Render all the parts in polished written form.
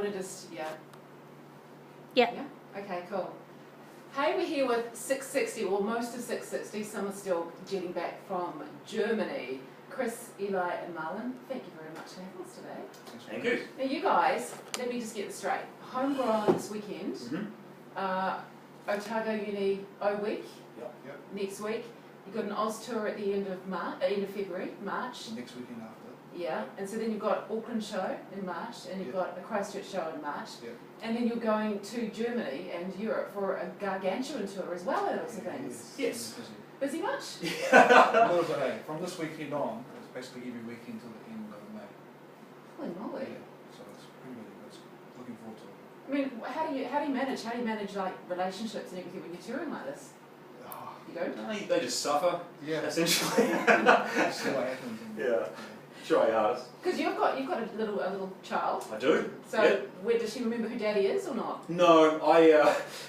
want to just, yeah? Yeah. Yeah? Okay, cool. Hey, we're here with 660, or most of 660. Some are still getting back from Germany. Chris, Eli, and Marlon, thank you very much for having us today. Thank you. Now, you guys, let me just get this straight. Homegrown this weekend. Otago Uni O Week. Yep. Next week. You've got an Oz tour at the end of February, March. The next weekend after. Yeah, and so then you've got Auckland show in March, and you've got the Christchurch show in March, and then you're going to Germany and Europe for a gargantuan tour as well, it looks of things. Yes. Busy much? A little bit, eh? From this weekend on, it's basically every weekend till the end of May. Holy moly. Yeah, so it's pretty busy, but looking forward to it. I mean, how do you manage like relationships and everything when you're touring like this? You don't? They just suffer, essentially. See what happens. Yeah. Try hardest. Because you've got a little child. I do. So does she remember who Daddy is or not? No,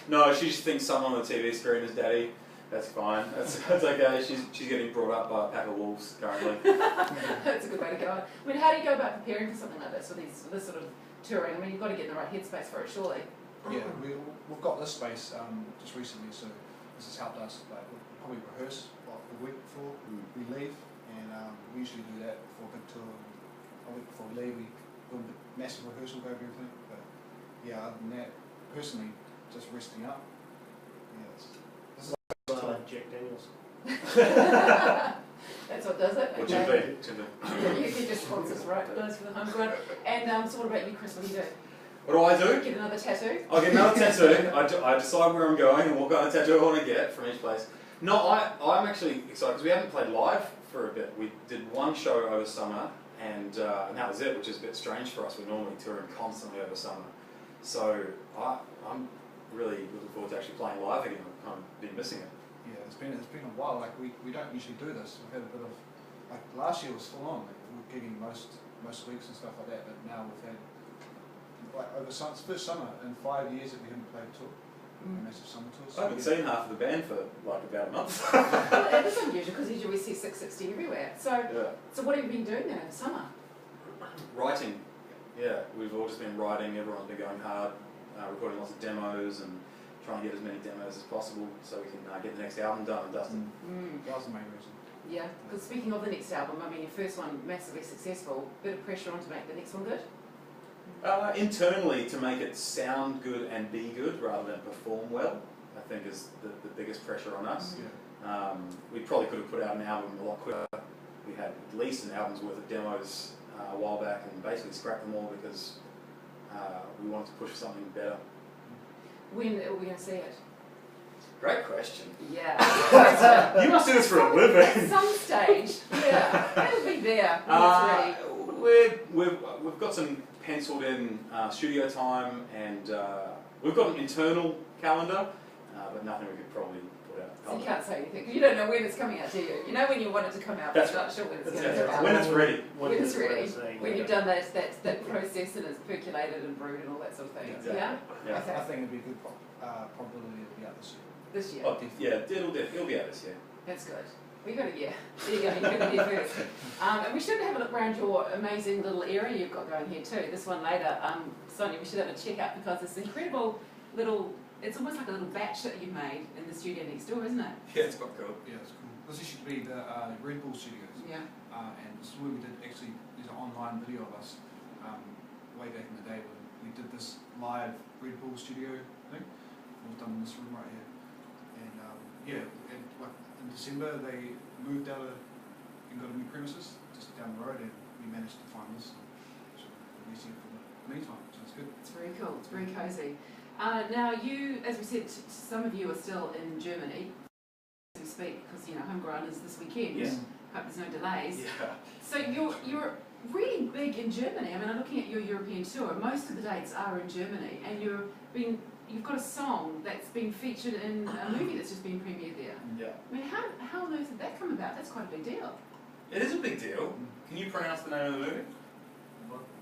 no. She just thinks someone on the TV screen is Daddy. That's fine. That's okay. She's getting brought up by a pack of wolves currently. That's a good way to go. I mean, how do you go about preparing for something like this, for this sort of touring? I mean, you've got to get in the right headspace for it, surely. Yeah, we've got this space just recently, so this has helped us. Like, we'll probably rehearse the week before we leave, and we usually do that for a big tour. A week before we leave, we do a massive rehearsal, go over everything. But yeah, other than that, personally, just resting up. Jack Daniels. That's what does it. What Okay. you You just sponsors, right? Those for the homegrown. And so what about you, Chris? What do you do? What do? Get another tattoo? I get another tattoo. I decide where I'm going and what kind of tattoo I want to get from each place. No, I'm actually excited because we haven't played live for a bit. We did one show over summer and that was it, which is a bit strange for us. We're normally touring constantly over summer. So I'm really looking forward to actually playing live again. I've kind of been missing it. Yeah, it's been a while. Like we don't usually do this. We've had a bit of like last year was full on. Like, we were gigging most weeks and stuff like that. But now we've had like over it's first summer in 5 years that we haven't played a tour, a massive summer tour. So I haven't seen half of the band for like about a month. Well, it is unusual because usually we see 660 everywhere. So what have you been doing then in the summer? Writing. Yeah, we've all just been writing. Everyone's been going hard, recording lots of demos and trying to get as many demos as possible so we can get the next album done and dusted. That was the main reason. Yeah, because speaking of the next album, I mean, your first one massively successful, bit of pressure on to make the next one good? Internally, to make it sound good and be good rather than perform well, I think is the biggest pressure on us. We probably could have put out an album a lot quicker. We had at least an album's worth of demos a while back and basically scrapped them all because we wanted to push something better. When are we going to see it? Great question. Yeah. You must do this for a living. At some stage, yeah. It'll be there when it's ready. We've got some penciled in studio time and we've got an internal calendar, but nothing we could probably put out. So you can't say anything because you don't know when it's coming out, do you? You know when you want it to come out, but you're not sure when it's going to come out. When it's ready. When it's ready. When you've done that process and it's percolated and brewed and all that sort of thing. Exactly. Yeah? Okay. I think it'd be a good probability to be out this year. This year? Oh, it'll be out this year. That's good. We got to, yeah. There you go, you heard it here first. And we should have a look around your amazing little area you've got going here too. This one later, Sonia, we should have a check out because it's incredible little, it's almost like a little batch that you've made in the studio next door, isn't it? Yeah, it's quite cool. Yeah, it's cool. This should be the Red Bull Studios. Yeah. And this is where we did actually, there's an online video of us way back in the day when we did this live Red Bull studio thing. It was done in this room right here. And in December they moved out and got a new premises just down the road, and we managed to find this. So we're using it for the meantime, so it's good. It's very cool. It's very cosy. Now you, as we said, some of you are still in Germany as we speak because homegrown is this weekend. Yes. Hope there's no delays. Yeah. So you're really big in Germany. I mean, I'm looking at your European tour. Most of the dates are in Germany, and you've got a song that's been featured in a movie that's just been premiered there. Yeah. I mean, how on earth did that come about? That's quite a big deal. It is a big deal. Can you pronounce the name of the movie?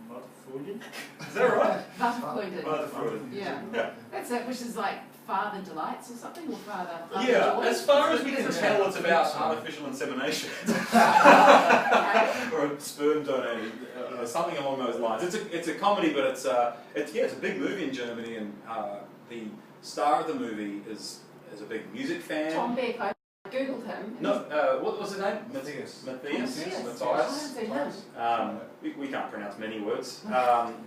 Motherfucking. Is that right? Butterfluted. Motherfucking. Yeah. Yeah. That's it, which is like Father Delights or something, or Father Yeah, Joy? as far as we can tell, it's about artificial insemination. Or a sperm donating, something along those lines. It's a comedy, but it's a big movie in Germany, and the star of the movie is a big music fan. Tom Beck, I googled him. No, what was his name? Matthias. We can't pronounce many words.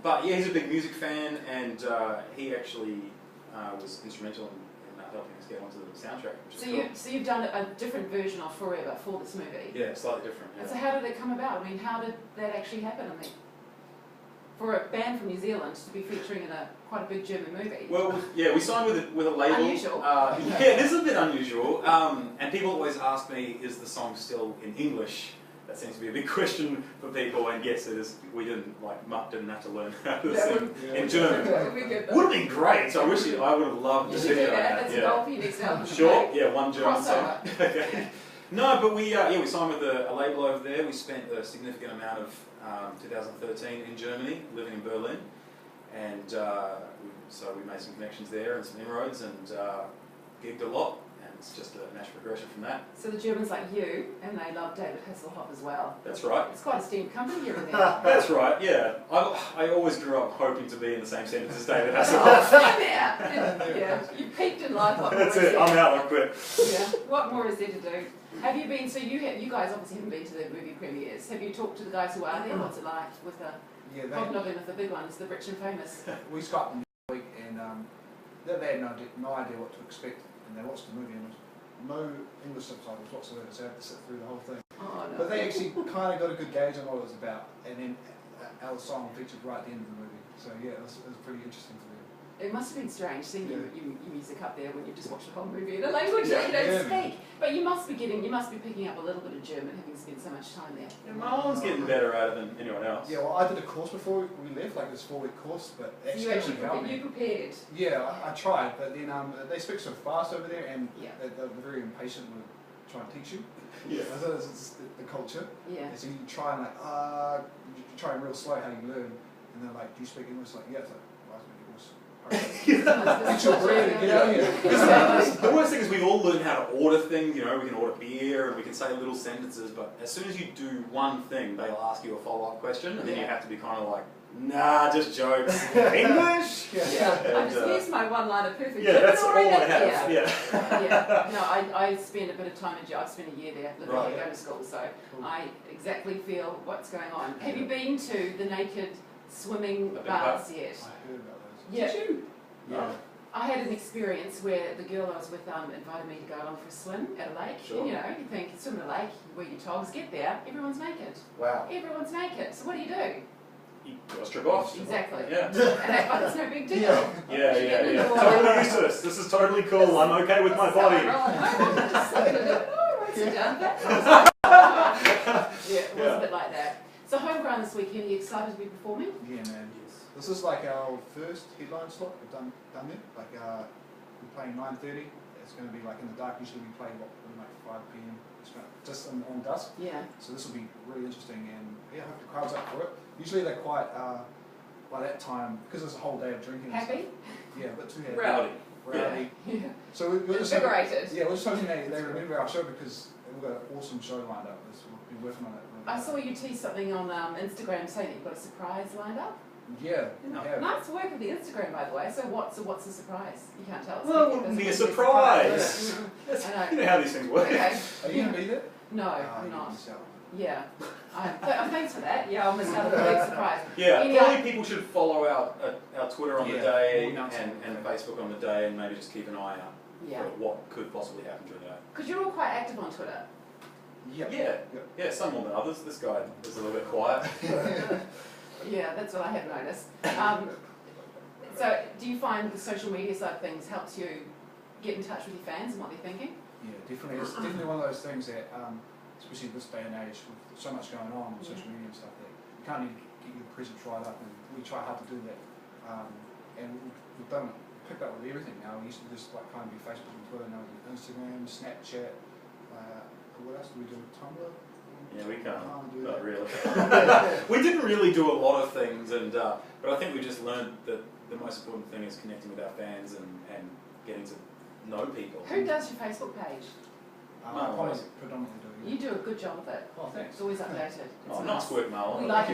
But yeah, he's a big music fan, and he actually was instrumental in helping us get onto the soundtrack. Which is cool. So you've done a different version of Forever for this movie. Yeah, slightly different. And Yeah. so how did it come about? I mean, how did that actually happen? I mean, for a band from New Zealand to be featuring in quite a big German movie. Well, yeah, we signed with a label. Unusual. Yeah, it is a bit unusual. And people always ask me, is the song still in English? That seems to be a big question for people. And yes, it is. We Mutt didn't have to learn how to sing in German. That would be good, though. Would have been great. So I would have loved to You see should do that. that. That's a goal for you next album. Sure. Yeah, one German song. Crossover. Okay. No, but we signed with a label over there. We spent a significant amount of 2013 in Germany, living in Berlin, and so we made some connections there and some inroads, and gigged a lot, and it's just a natural progression from that. So the Germans like you, and they love David Hasselhoff as well. That's right. It's quite a steamed company you're in there. That's right. Yeah, I always grew up hoping to be in the same sentence as David Hasselhoff. Yeah, you peaked in life. What That's more is it. there? I'm out. I quit. Yeah. What more is there to do? Have you been? So you guys obviously haven't been to the movie premieres. Have you talked to the guys who are there? What's it like with the hobnobbing with the big ones, the rich and famous? We Skyped them this week, and they had no idea what to expect, and they watched the movie, and there was no English subtitles whatsoever, so I had to sit through the whole thing. Oh, no. But they actually kind of got a good gauge on what it was about, and then our song featured right at the end of the movie. So yeah, it was pretty interesting for them. It must have been strange seeing Yeah. your music up there when you just watched the whole movie in a language that you don't speak. But you must be picking up a little bit of German, having spent so much time there. Yeah, Marlon's getting better at it than anyone else. Yeah, well, I did a course before we left, like this 4-week course, but So you actually helped me. you prepared. Yeah, I tried, but then they speak so fast over there, and Yeah. they're very impatient with trying to teach you. Yeah. So it's the culture. Yeah. And so you try and you try and real slow how you learn, and they're like, "Do you speak English?" Like, yeah. It's like, why is it English? Get your bread and get out here. The worst thing is we all learn how to order things, we can order beer and we can say little sentences, but as soon as you do one thing, they'll ask you a follow-up question, and then you have to be kind of like, nah, just jokes. English? Yeah, I just used my one-liner perfect. Yeah, that's all I have. Yeah. Yeah. Yeah. No, I spent a bit of time in I've spent a year there living Right. there, going to school, so Cool. I exactly feel what's going on. Have you been to the naked swimming big baths yet? I heard about those. Yeah. Did you? Yeah. I had an experience where the girl I was with invited me to go along for a swim at a lake. Sure. And, you think, swim in a lake, you wear your togs, get there, everyone's naked. Wow. Everyone's naked. So what do you do? You got to strip off. Exactly. Yeah. And that, it's no big deal. Yeah. Totally used to this. This is totally cool. I'm okay with my body. Yeah, it was a bit like that. So Homegrown this weekend, are you excited to be performing? Yeah, man. This is like our first headline slot we've done there. Like we're playing 9:30. It's going to be like in the dark. Usually we play like 5 p.m. Just on dusk. Yeah. So this will be really interesting, and yeah, I hope the crowd's up for it. Usually they're quite by that time, because it's a whole day of drinking. Happy? Yeah, but too happy. Rowdy. Rowdy. Yeah. So we're just Invigorated. yeah, we're just hoping they remember our show, because we've got an awesome show lined up. We've been working on it. I saw you tease something on Instagram saying that you've got a surprise lined up. Yeah. Yeah. Nice work with the Instagram, by the way. So what's the surprise? You can't tell us. Well, it wouldn't be a surprise. I You know. know how these things work. Okay. Are you going to be there? No, Ah, I'm you not. can sell. Yeah. Thanks for that. Yeah, I'll miss out on the big surprise. Yeah, Anyway. probably people should follow our Twitter on the Yeah, day we'll announce it. and Facebook on the day, and maybe just keep an eye out Yeah. for what could possibly happen during the day. Because you're all quite active on Twitter. Yeah, some more than others. This guy is a little bit quiet. Yeah, that's what I have noticed. So, do you find the social media side of things helps you get in touch with your fans and what they're thinking? Yeah, definitely. It's definitely one of those things that, especially this day and age, with so much going on social media and stuff, that you can't even get your presence right up, and we try hard to do that. And we've done it, picked up with everything now. We used to just like kind of be Facebook and Twitter, now we do Instagram, Snapchat. What else do we do? Tumblr? Yeah, we can't. do Not that. really. We didn't really do a lot of things, and but I think we just learned that the most important thing is connecting with our fans and getting to know people. Who does your Facebook page? Mark, Predominantly do. You do a good job of it. Oh, thanks. It's always updated. Oh, It's nice work, Marlon. We like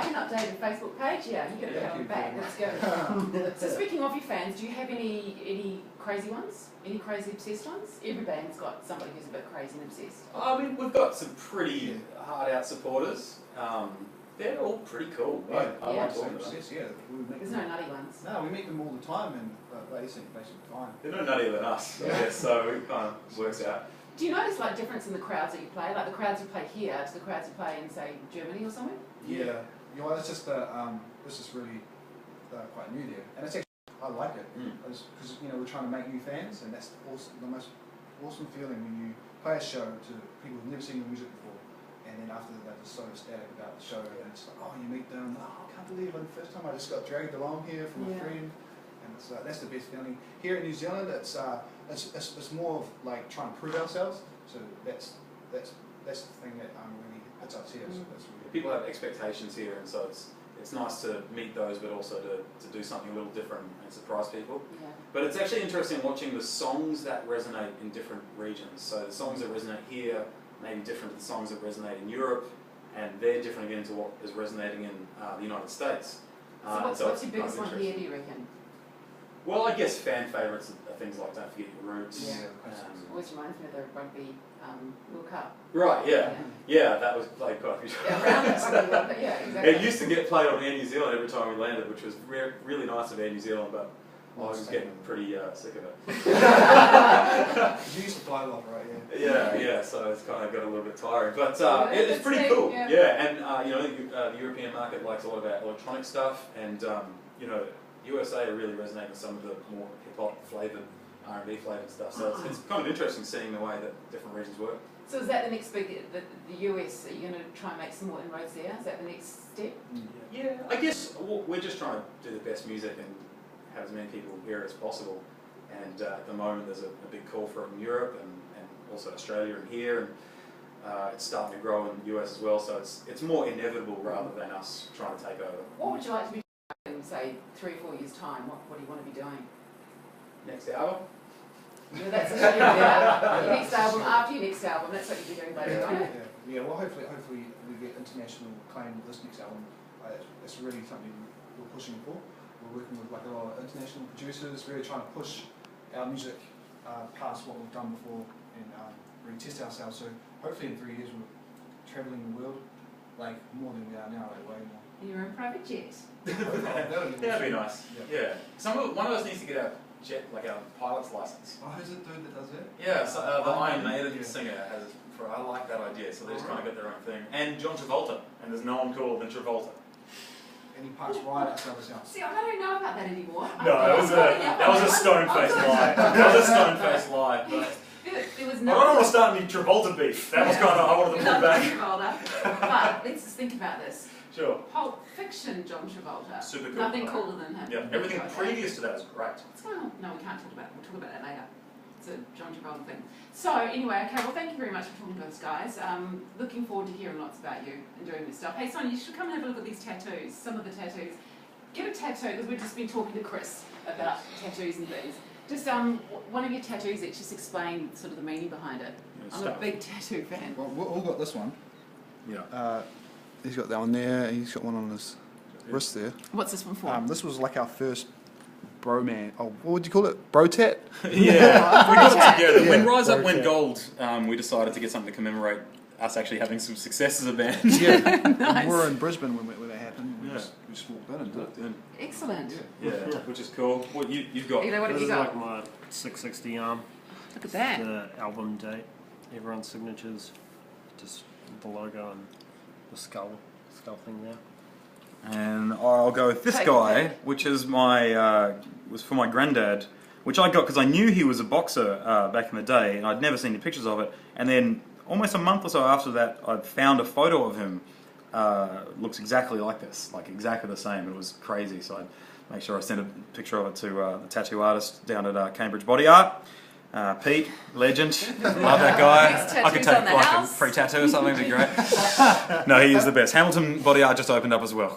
an updated Facebook page. Yeah, you get a pat on the back. That's good. So speaking of your fans, do you have any crazy ones? Any crazy obsessed ones? Every band's got somebody who's a bit crazy and obsessed. I mean, we've got some pretty hard out supporters. They're all pretty cool. Yeah, I Yeah. like talking to them. Yeah, we meet There's them. no nutty ones. No, we meet them all the time, and basically fine. They're no nuttier than us, I guess, so it kind of works out. Do you notice like difference in the crowds that you play? Like the crowds you play here to the crowds you play in, say, Germany or somewhere? Yeah, you know, it's just this is really quite new there, and it's actually I like it because you know we're trying to make new fans, and that's awesome, the most awesome feeling when you play a show to people who've never seen your music before, and then after they're just so ecstatic about the show, and it's like, oh, you meet them, oh, I can't believe it, the first time I just got dragged along here from a friend, and it's that's the best feeling. Here in New Zealand, it's more of like trying to prove ourselves, so that's the thing that really hits us here. So that's really People have expectations here, and so it's nice to meet those, but also to do something a little different and surprise people. Yeah. But it's actually interesting watching the songs that resonate in different regions. So the songs that resonate here may be different to the songs that resonate in Europe, and they're different again to what is resonating in the United States. So what's your it's biggest kind of one here, do you reckon? Well, I guess fan favourites are things like Don't Forget Your Roots. Yeah. Always reminds me of the rugby World Cup. Right, yeah, that was played quite a few times. Around the rugby World Cup, yeah, exactly. It used to get played on Air New Zealand every time we landed, which was really nice of Air New Zealand, but I was getting pretty sick of it. you used to fly a lot, right? Yeah, so it's kind of got a little bit tiring, but it's pretty that's cool. it, Yeah, and you know, the European market likes a lot of our electronic stuff, and you know, USA are really resonating with some of the more hip hop flavored, R&B flavored stuff. So it's kind of interesting seeing the way that different regions work. So is that the next big, the US, are you going to try and make some more inroads there? Is that the next step? Yeah, I guess we're just trying to do the best music and have as many people hear it as possible. And at the moment, there's a big call for it in Europe and also Australia and here, and it's starting to grow in the US as well. So it's more inevitable rather than us trying to take over. What would you like to be doing in, say, 3 or 4 years' time? What do you want to be doing? Next album. Yeah, that's it. Your next album, after your next album, that's what you'll be doing later on. Yeah. Well, hopefully we get international acclaim with this next album. It's really something we're pushing for. We're working with like a lot of international producers, really trying to push our music past what we've done before and really test ourselves. So hopefully in 3 years we're traveling the world like more than we are now, like way more. In your own private jet. That'd be nice. Yeah. One of us needs to get our jet, like our pilot's license. Oh, who's it dude that does it? Yeah, so the Iron Maiden singer has. I like that idea. So they just kind of got their own thing. And John Travolta, and there's no one cooler than Travolta. And he parks right outside his house. See, I don't know about that anymore. No, that was a stone-faced lie. That was a stone-faced lie. But There was I no. don't want to start any Travolta beef. That was kind of I wanted to pull back. Travolta. But let's just think about this. Sure. Pulp Fiction, John Travolta. Super cool. Nothing cooler than him. Yeah, everything Okay. previous to that is great. What's going on? No, we can't talk about it. We'll talk about that later. It's a John Travolta thing. So anyway, okay, well thank you very much for talking to us guys. Looking forward to hearing lots about you and doing this stuff. Hey Sonia, you should come and have a look at these tattoos, some of the tattoos. Get a tattoo, because we've just been talking to Chris about tattoos and things. Just one of your tattoos that just explain sort of the meaning behind it. I'm a big tattoo fan. Well, we've all got this one. Yeah. He's got that one there, and he's got one on his wrist there. What's this one for? This was like our first broman. Oh, what would you call it? Bro tat? Yeah, we got it together. Yeah, When Rise Up Bro went Tat. gold, we decided to get something to commemorate us actually having some success as a band. Yeah. Nice. We were in Brisbane when that happened. Yeah. We just walked in and did it. Excellent. Yeah, which is cool. What you've got? Elo, what have This you is got? like my 660 arm. Look at that. The album date, everyone's signatures, just the logo and the skull thing there. And I'll go with this Take guy, it. which is was for my granddad, which I got because I knew he was a boxer back in the day, and I'd never seen any pictures of it. And then almost a month or so after that, I found a photo of him. Looks exactly like this, like exactly the same. It was crazy, so I made sure I sent a picture of it to the tattoo artist down at Cambridge Body Art. Pete, legend, love that guy. Next I could tattoos take on the like house. a free tattoo or something, it'd be great. No, he is the best. Hamilton Body Art just opened up as well.